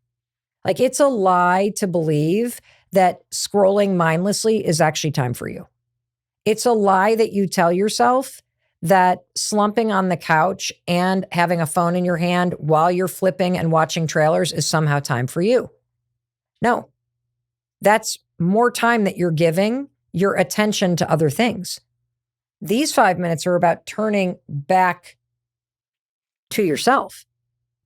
Like it's a lie to believe that scrolling mindlessly is actually time for you. It's a lie that you tell yourself that slumping on the couch and having a phone in your hand while you're flipping and watching trailers is somehow time for you. No, that's more time that you're giving your attention to other things. These 5 minutes are about turning back to yourself.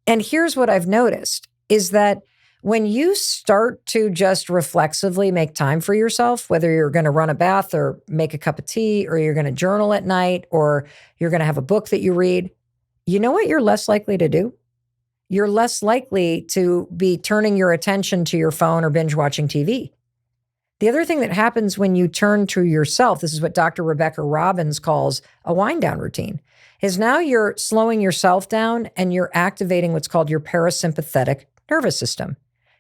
And here's what I've noticed is that when you start to just reflexively make time for yourself, whether you're going to run a bath or make a cup of tea, or you're going to journal at night, or you're going to have a book that you read, you know what you're less likely to do? You're less likely to be turning your attention to your phone or binge watching TV. The other thing that happens when you turn to yourself, this is what Dr. Rebecca Robbins calls a wind down routine, is now you're slowing yourself down and you're activating what's called your parasympathetic nervous system.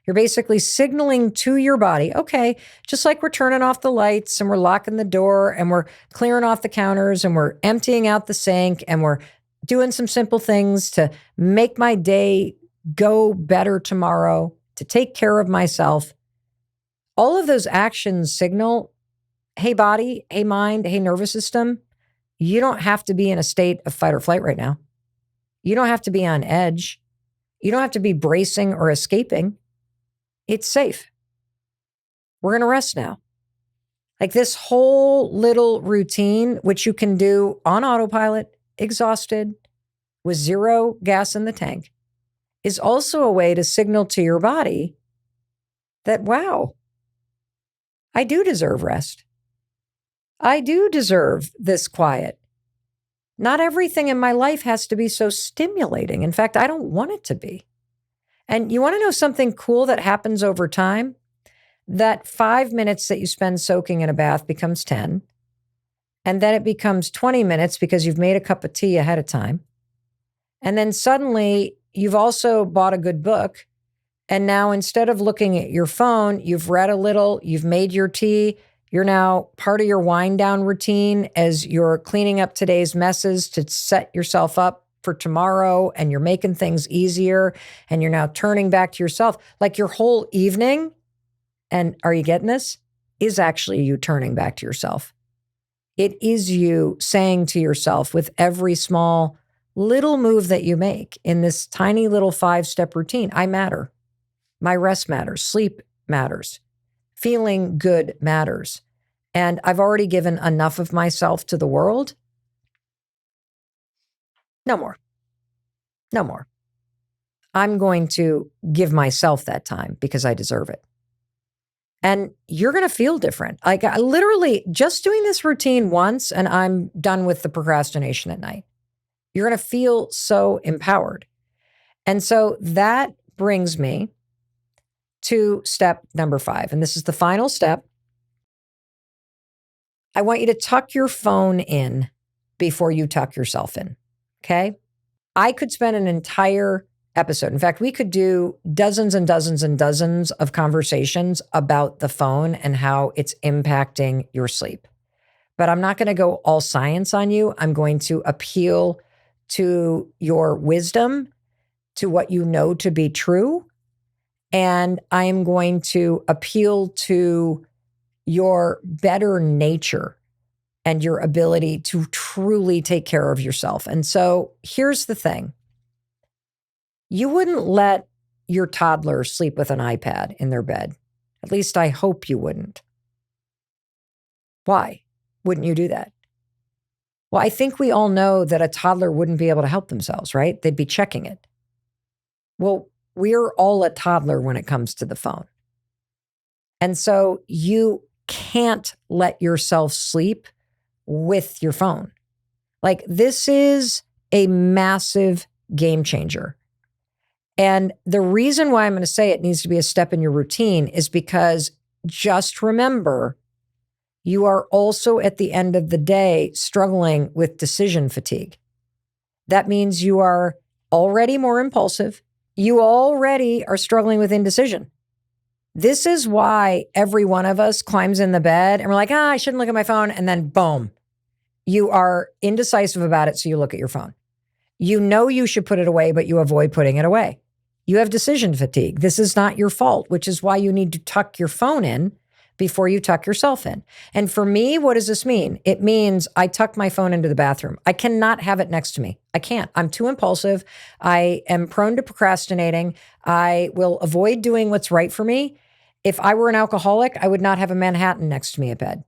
You're basically signaling to your body, okay, just like we're turning off the lights and we're locking the door and we're clearing off the counters and we're emptying out the sink and we're doing some simple things to make my day go better tomorrow, to take care of myself. All of those actions signal, hey body, hey mind, hey nervous system, you don't have to be in a state of fight or flight right now. You don't have to be on edge. You don't have to be bracing or escaping. It's safe. We're going to rest now. Like this whole little routine, which you can do on autopilot, exhausted with zero gas in the tank is also a way to signal to your body that, wow, I do deserve rest. I do deserve this quiet. Not everything in my life has to be so stimulating. In fact, I don't want it to be. And you want to know something cool that happens over time? That 5 minutes that you spend soaking in a bath becomes 10. And then it becomes 20 minutes because you've made a cup of tea ahead of time. And then suddenly you've also bought a good book. And now instead of looking at your phone, you've read a little, you've made your tea. You're now part of your wind down routine as you're cleaning up today's messes to set yourself up for tomorrow. And you're making things easier. And you're now turning back to yourself. Like your whole evening, and are you getting this? Is actually you turning back to yourself. It is you saying to yourself with every small little move that you make in this tiny little 5-step routine, I matter. My rest matters. Sleep matters. Feeling good matters. And I've already given enough of myself to the world. No more. No more. I'm going to give myself that time because I deserve it. And you're going to feel different. Like I literally just doing this routine once and I'm done with the procrastination at night. You're going to feel so empowered. And so that brings me to step number 5. And this is the final step. I want you to tuck your phone in before you tuck yourself in. Okay. I could spend an entire episode. In fact, we could do dozens and dozens and dozens of conversations about the phone and how it's impacting your sleep. But I'm not going to go all science on you. I'm going to appeal to your wisdom, to what you know to be true. And I am going to appeal to your better nature and your ability to truly take care of yourself. And so here's the thing. You wouldn't let your toddler sleep with an iPad in their bed. At least I hope you wouldn't. Why wouldn't you do that? Well, I think we all know that a toddler wouldn't be able to help themselves, right? They'd be checking it. Well, we're all a toddler when it comes to the phone. And so you can't let yourself sleep with your phone. Like this is a massive game changer. And the reason why I'm going to say it needs to be a step in your routine is because just remember, you are also at the end of the day struggling with decision fatigue. That means you are already more impulsive. You already are struggling with indecision. This is why every one of us climbs in the bed and we're like, I shouldn't look at my phone. And then boom, you are indecisive about it. So you look at your phone. You know you should put it away, but you avoid putting it away. You have decision fatigue. This is not your fault, which is why you need to tuck your phone in before you tuck yourself in. And for me, what does this mean? It means I tuck my phone into the bathroom. I cannot have it next to me. I can't. I'm too impulsive. I am prone to procrastinating. I will avoid doing what's right for me. If I were an alcoholic, I would not have a Manhattan next to me at bed.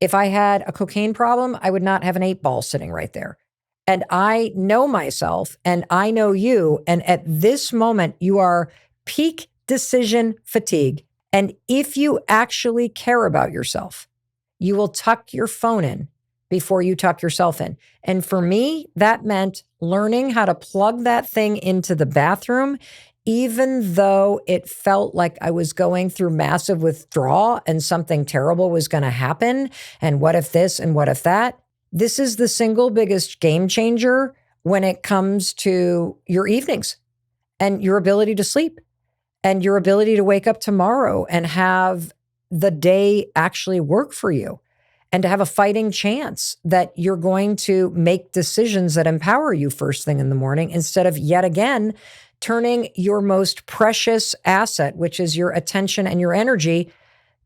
If I had a cocaine problem, I would not have an 8-ball sitting right there. And I know myself and I know you. And at this moment, you are peak decision fatigue. And if you actually care about yourself, you will tuck your phone in before you tuck yourself in. And for me, that meant learning how to plug that thing into the bathroom, even though it felt like I was going through massive withdrawal and something terrible was going to happen. And what if this and what if that? This is the single biggest game changer when it comes to your evenings and your ability to sleep and your ability to wake up tomorrow and have the day actually work for you and to have a fighting chance that you're going to make decisions that empower you first thing in the morning instead of yet again turning your most precious asset, which is your attention and your energy,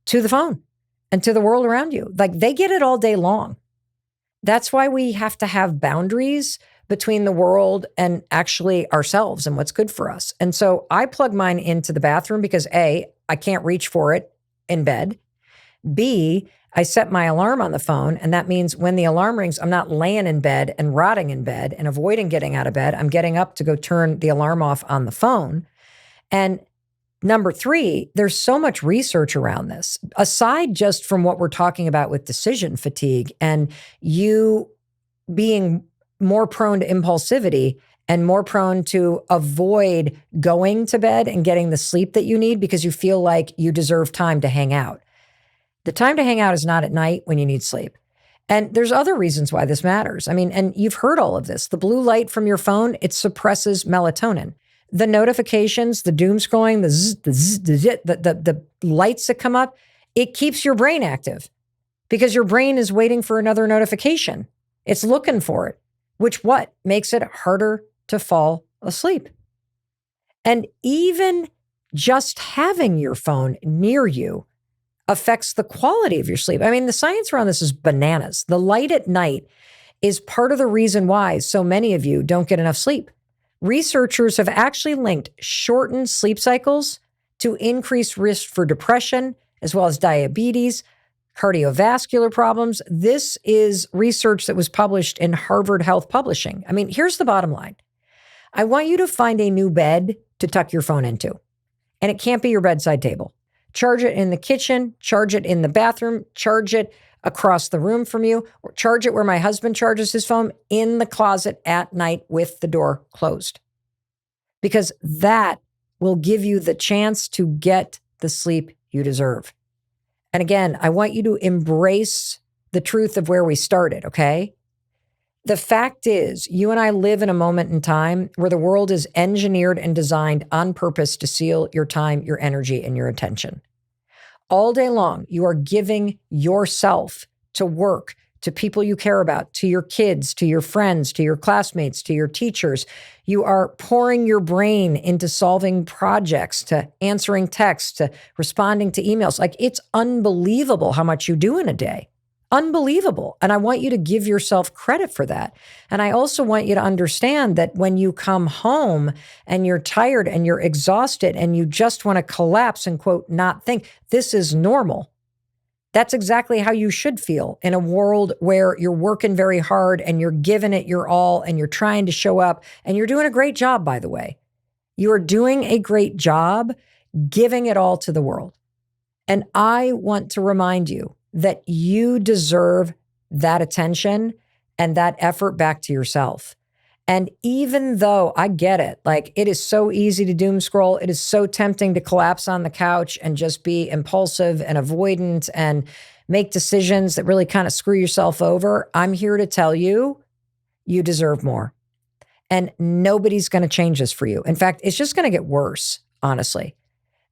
to the phone and to the world around you. Like they get it all day long. That's why we have to have boundaries between the world and actually ourselves and what's good for us. And so I plug mine into the bathroom because A, I can't reach for it in bed. B, I set my alarm on the phone, and that means when the alarm rings, I'm not laying in bed and rotting in bed and avoiding getting out of bed. I'm getting up to go turn the alarm off on the phone. And number three, there's so much research around this, aside just from what we're talking about with decision fatigue and you being more prone to impulsivity and more prone to avoid going to bed and getting the sleep that you need because you feel like you deserve time to hang out. The time to hang out is not at night when you need sleep. And there's other reasons why this matters. I mean, and you've heard all of this. The blue light from your phone, it suppresses melatonin. The notifications, the doom scrolling, the zzz, the zzz, the zit, the lights that come up, it keeps your brain active because your brain is waiting for another notification. It's looking for it, which what? Makes it harder to fall asleep. And even just having your phone near you affects the quality of your sleep. I mean, the science around this is bananas. The light at night is part of the reason why so many of you don't get enough sleep. Researchers have actually linked shortened sleep cycles to increased risk for depression, as well as diabetes, cardiovascular problems. This is research that was published in Harvard Health Publishing. I mean, here's the bottom line. I want you to find a new bed to tuck your phone into, and it can't be your bedside table. Charge it in the kitchen, charge it in the bathroom, charge it across the room from you, or charge it where my husband charges his phone, in the closet at night with the door closed. Because that will give you the chance to get the sleep you deserve. And again, I want you to embrace the truth of where we started, okay? The fact is, you and I live in a moment in time where the world is engineered and designed on purpose to steal your time, your energy, and your attention. All day long, you are giving yourself to work, to people you care about, to your kids, to your friends, to your classmates, to your teachers. You are pouring your brain into solving projects, to answering texts, to responding to emails. Like, it's unbelievable how much you do in a day. Unbelievable. And I want you to give yourself credit for that. And I also want you to understand that when you come home and you're tired and you're exhausted and you just want to collapse and, quote, not think, this is normal. That's exactly how you should feel in a world where you're working very hard and you're giving it your all and you're trying to show up, and you're doing a great job, by the way. You are doing a great job giving it all to the world. And I want to remind you that you deserve that attention and that effort back to yourself. And even though I get it, like, it is so easy to doom scroll, it is so tempting to collapse on the couch and just be impulsive and avoidant and make decisions that really kind of screw yourself over. I'm here to tell you, you deserve more. And nobody's going to change this for you. In fact, it's just going to get worse, honestly.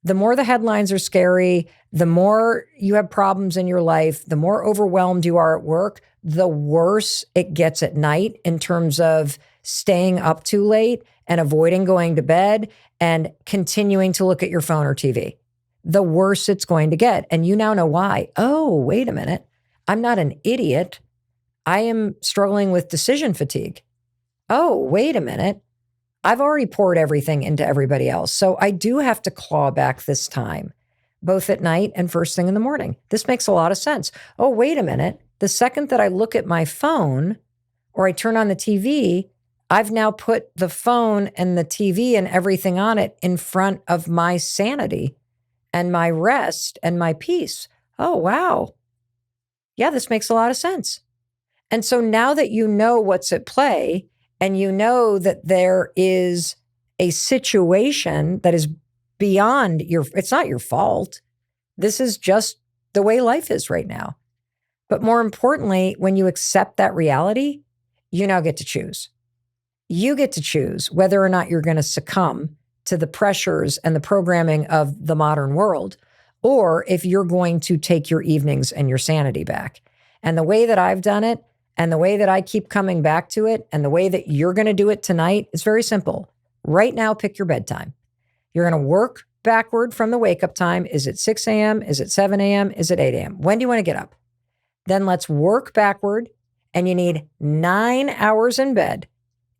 The more the headlines are scary, the more you have problems in your life, the more overwhelmed you are at work, the worse it gets at night in terms of staying up too late and avoiding going to bed and continuing to look at your phone or TV. The worse it's going to get. And you now know why. Oh, wait a minute. I'm not an idiot. I am struggling with decision fatigue. Oh, wait a minute. I've already poured everything into everybody else. So I do have to claw back this time, both at night and first thing in the morning. This makes a lot of sense. Oh, wait a minute. The second that I look at my phone or I turn on the TV, I've now put the phone and the TV and everything on it in front of my sanity and my rest and my peace. Oh, wow. Yeah, this makes a lot of sense. And so now that you know what's at play, and you know that there is a situation that is beyond it's not your fault. This is just the way life is right now. But more importantly, when you accept that reality, you now get to choose. You get to choose whether or not you're going to succumb to the pressures and the programming of the modern world, or if you're going to take your evenings and your sanity back. And the way that I've done it, and the way that I keep coming back to it, and the way that you're going to do it tonight is very simple. Right now, pick your bedtime. You're going to work backward from the wake-up time. Is it 6 a.m.? Is it 7 a.m.? Is it 8 a.m.? When do you want to get up? Then let's work backward, and you need 9 hours in bed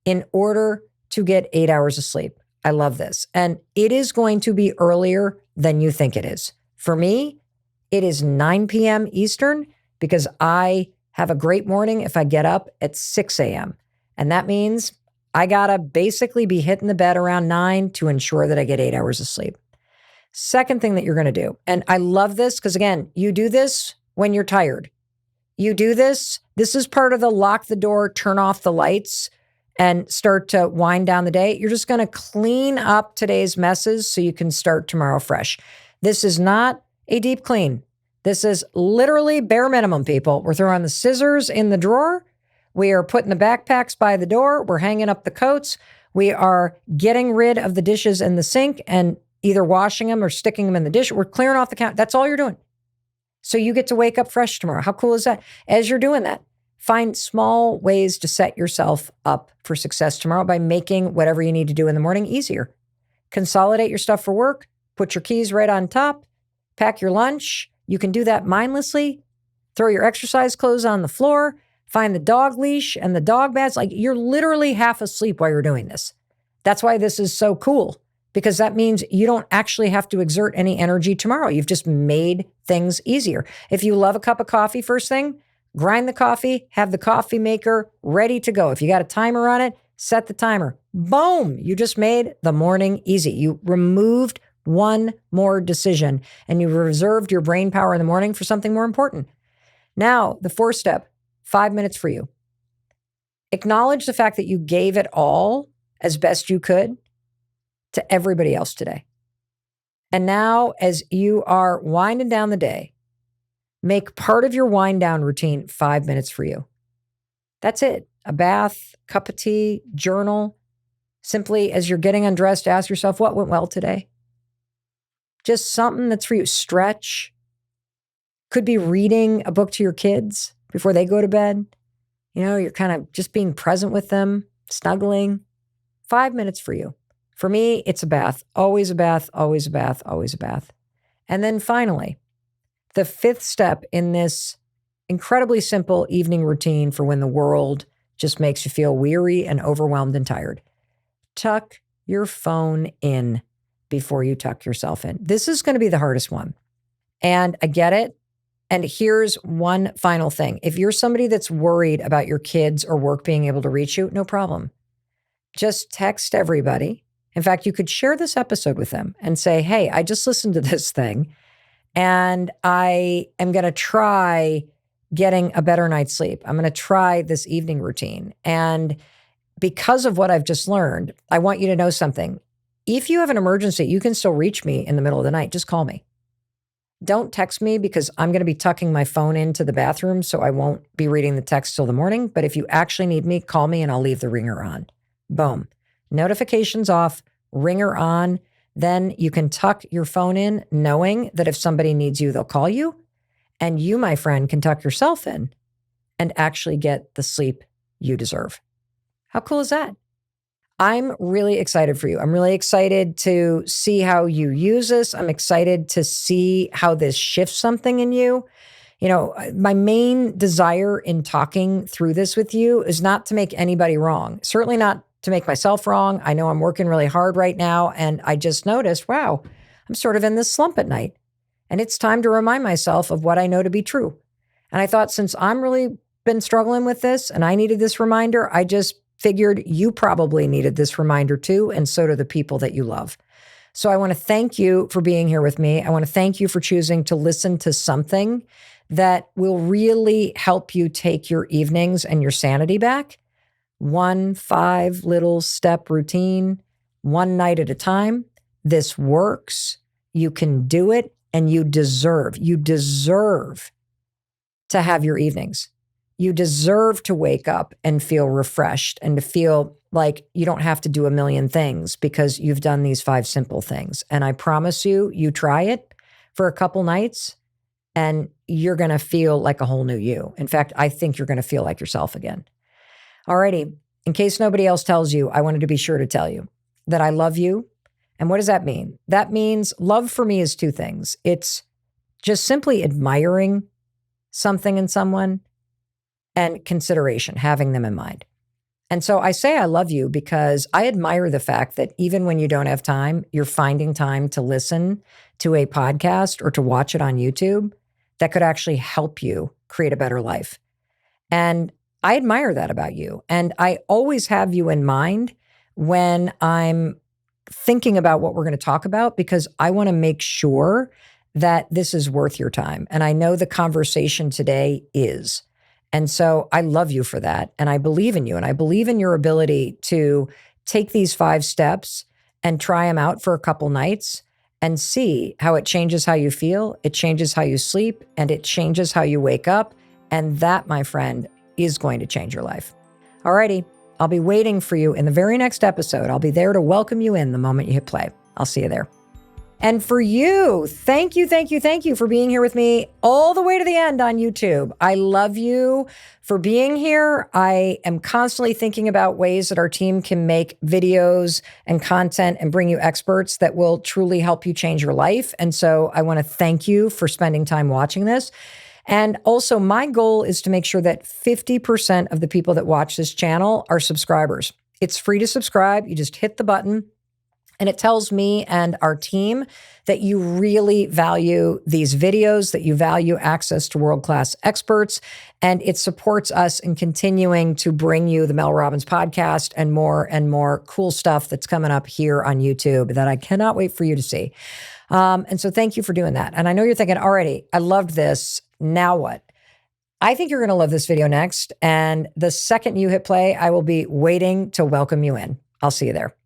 in order to get 8 hours of sleep. I love this. And it is going to be earlier than you think it is. For me, it is 9 p.m. Eastern. because I have a great morning if I get up at 6 a.m. And that means I got to basically be hitting the bed around 9 to ensure that I get 8 hours of sleep. Second thing that you're going to do, and I love this because, again, you do this when you're tired. You do this. This is part of the lock the door, turn off the lights, and start to wind down the day. You're just going to clean up today's messes so you can start tomorrow fresh. This is not a deep clean. This is literally bare minimum, people. We're throwing the scissors in the drawer. We are putting the backpacks by the door. We're hanging up the coats. We are getting rid of the dishes in the sink and either washing them or sticking them in the dish. We're clearing off the counter. That's all you're doing. So you get to wake up fresh tomorrow. How cool is that? As you're doing that, find small ways to set yourself up for success tomorrow by making whatever you need to do in the morning easier. Consolidate your stuff for work. Put your keys right on top. Pack your lunch. You can do that mindlessly. Throw your exercise clothes on the floor. Find the dog leash and the dog bags. Like, you're literally half asleep while you're doing this. That's why this is so cool, because that means you don't actually have to exert any energy tomorrow. You've just made things easier. If you love a cup of coffee first thing, grind the coffee, have the coffee maker ready to go. If you got a timer on it, set the timer. Boom, you just made the morning easy. You removed one more decision and you reserved your brain power in the morning for something more important. Now, the fourth step, 5 minutes for you. Acknowledge the fact that you gave it all as best you could to everybody else today. And now, as you are winding down the day, make part of your wind down routine 5 minutes for you. That's it. A bath, cup of tea, journal. Simply, as you're getting undressed, ask yourself, what went well today? Just something that's for you. Stretch. Could be reading a book to your kids before they go to bed. You know, you're kind of just being present with them, snuggling. 5 minutes for you. For me, it's a bath. Always a bath, always a bath, always a bath. And then finally, the fifth step in this incredibly simple evening routine for when the world just makes you feel weary and overwhelmed and tired. Tuck your phone in before you tuck yourself in. This is going to be the hardest one. And I get it. And here's one final thing. If you're somebody that's worried about your kids or work being able to reach you, no problem. Just text everybody. In fact, you could share this episode with them and say, hey, I just listened to this thing and I am going to try getting a better night's sleep. I'm going to try this evening routine. And because of what I've just learned, I want you to know something. If you have an emergency, you can still reach me in the middle of the night. Just call me. Don't text me because I'm going to be tucking my phone into the bathroom, so I won't be reading the text till the morning. But if you actually need me, call me and I'll leave the ringer on. Boom. Notifications off, ringer on. Then you can tuck your phone in knowing that if somebody needs you, they'll call you. And you, my friend, can tuck yourself in and actually get the sleep you deserve. How cool is that? I'm really excited for you. I'm really excited to see how you use this. I'm excited to see how this shifts something in you. You know, my main desire in talking through this with you is not to make anybody wrong. Certainly not to make myself wrong. I know I'm working really hard right now, and I just noticed, wow, I'm sort of in this slump at night. And it's time to remind myself of what I know to be true. And I thought, since I'm really been struggling with this and I needed this reminder, I just figured you probably needed this reminder too, and so do the people that you love. So I want to thank you for being here with me. I want to thank you for choosing to listen to something that will really help you take your evenings and your sanity back. 1 5 little step routine, one night at a time. This works. You can do it, and you deserve to have your evenings. You deserve to wake up and feel refreshed and to feel like you don't have to do a million things because you've done these 5 simple things. And I promise you, you try it for a couple nights and you're going to feel like a whole new you. In fact, I think you're going to feel like yourself again. Alrighty. In case nobody else tells you, I wanted to be sure to tell you that I love you. And what does that mean? That means love for me is 2 things. It's just simply admiring something in someone, and consideration, having them in mind. And so I say I love you because I admire the fact that even when you don't have time, you're finding time to listen to a podcast or to watch it on YouTube that could actually help you create a better life. And I admire that about you. And I always have you in mind when I'm thinking about what we're going to talk about, because I want to make sure that this is worth your time. And I know the conversation today is. And so I love you for that. And I believe in you. And I believe in your ability to take these 5 steps and try them out for a couple nights and see how it changes how you feel, it changes how you sleep, and it changes how you wake up. And that, my friend, is going to change your life. Alrighty, I'll be waiting for you in the very next episode. I'll be there to welcome you in the moment you hit play. I'll see you there. And for you, thank you for being here with me all the way to the end on YouTube. I love you for being here. I am constantly thinking about ways that our team can make videos and content and bring you experts that will truly help you change your life. And so I want to thank you for spending time watching this. And also, my goal is to make sure that 50% of the people that watch this channel are subscribers. It's free to subscribe. You just hit the button. And it tells me and our team that you really value these videos, that you value access to world-class experts, and it supports us in continuing to bring you the Mel Robbins podcast and more cool stuff that's coming up here on YouTube that I cannot wait for you to see. And so thank you for doing that. And I know you're thinking, already, I loved this. Now what? I think you're going to love this video next. And the second you hit play, I will be waiting to welcome you in. I'll see you there.